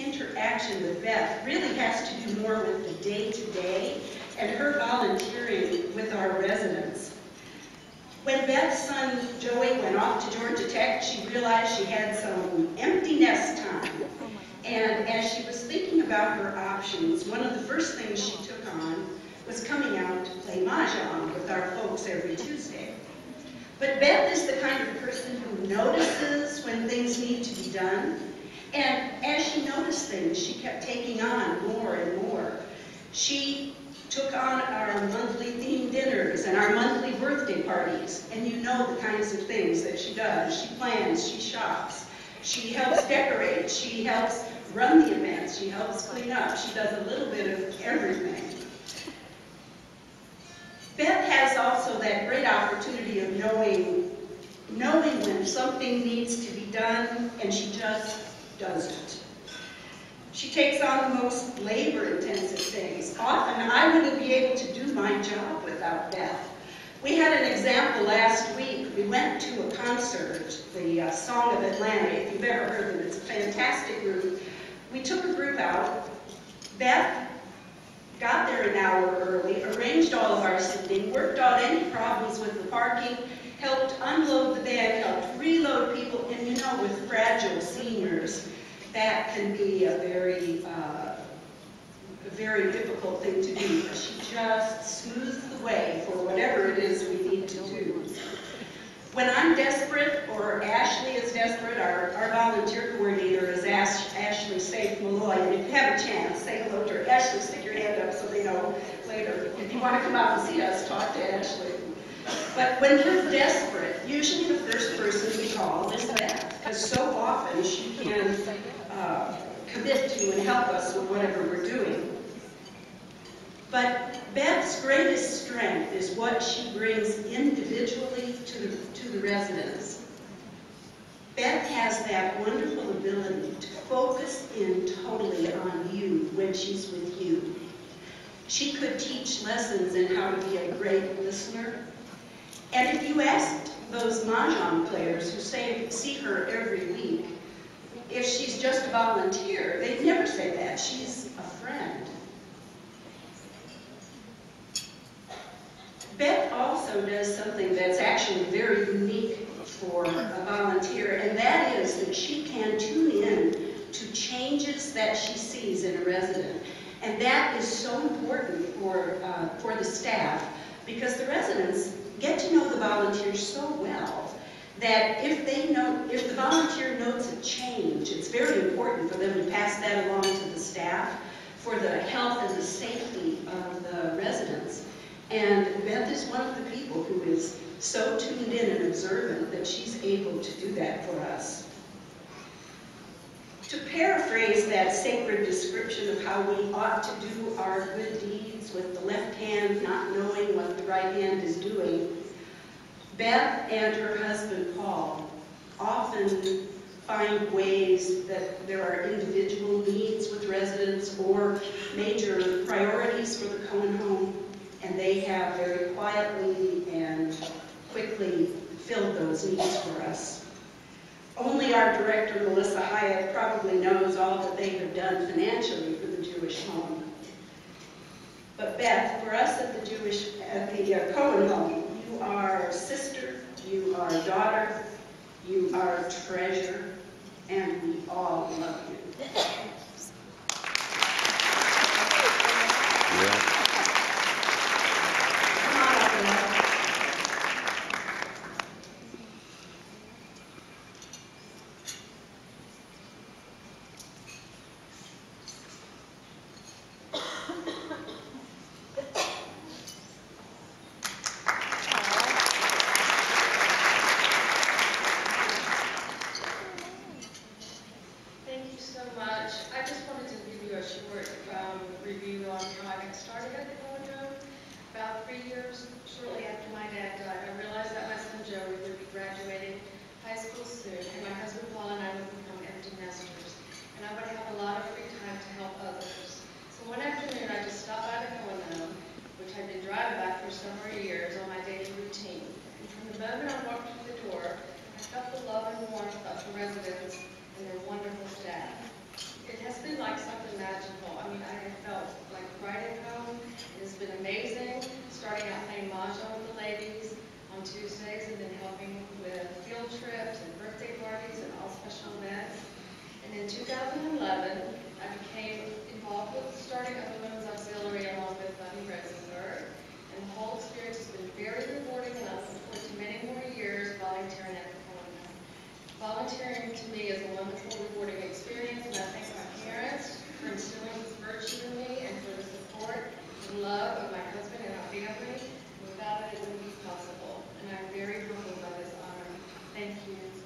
interaction with Beth really has to do more with the day-to-day and her volunteering with our residents. When Beth's son Joey went off to Georgia Tech, she realized she had some empty nest time. And as she was thinking about her options, one of the first things she took on was coming out to play Mahjong with our folks every Tuesday. But Beth is the kind of person who notices when things need to be done. And as she noticed things, she kept taking on more and more. She took on our monthly themed dinners and our monthly birthday parties. And you know the kinds of things that she does. She plans, she shops, she helps decorate, she helps run the events, she helps clean up, she does a little bit of everything. Beth has also that great opportunity of knowing when something needs to be done, and she just does it. She takes on the most labor-intensive things. Often, I wouldn't be able to do my job without Beth. We had an example last week. We went to a concert, the Song of Atlanta. If you've ever heard them, it's a fantastic group. We took a group out. Beth got there an hour early, arranged all of our seating, worked out any problems with the parking, helped unload the bag, helped reload people, and you know, with fragile seniors, that can be a very difficult thing to do. But she just smooths the way for whatever it is we need to do. When I'm desperate, or Ashley is desperate, our volunteer coordinator is Ashley Safe Malloy, and if you have a chance, say hello to her. Ashley, stick your hand up so they know later. If you want to come out and see us, talk to Ashley. But when we're desperate, usually the first person we call is Beth, because so often she can commit to and help us with whatever we're doing. But Beth's greatest strength is what she brings individually to the residents. Beth has that wonderful ability to focus in totally on you when she's with you. She could teach lessons in how to be a great listener. And if you asked those Mahjong players who see her every week, if she's just a volunteer, they'd never say that. She's a friend. Beth also does something that's actually very unique for a volunteer, and that is that she can tune in to changes that she sees in a resident. And that is so important for the staff, because the residents get to know the volunteers so well that if the volunteer notes a change, it's very important for them to pass that along to the staff for the health and the safety of the residents. And Beth is one of the people who is so tuned in and observant that she's able to do that for us. To paraphrase that sacred description of how we ought to do our good deeds with the left hand not knowing what the right hand is doing, Beth and her husband Paul often find ways that there are individual needs with residents or major priorities for the Cohen home, and they have very quietly and quickly filled those needs for us. Only our director, Melissa Hyatt, probably knows all that they have done financially for the Jewish home. But Beth, for us at the Cohen home, you are sister, you are daughter, you are treasure, and we all love you. Yeah. Come on up, Beth. Residents and their wonderful staff. It has been 2011, I became involved with the starting of the Women's Auxiliary along with Buddy Rosenberg, and the whole experience has been very rewarding, and I'll look forward to many more years volunteering at the Cohen. Volunteering to me is a wonderful, rewarding experience, and I thank my parents for instilling this virtue in me and for the support and love of my husband and our family. Without it, it wouldn't be possible, and I'm very humbled by this honor. Thank you.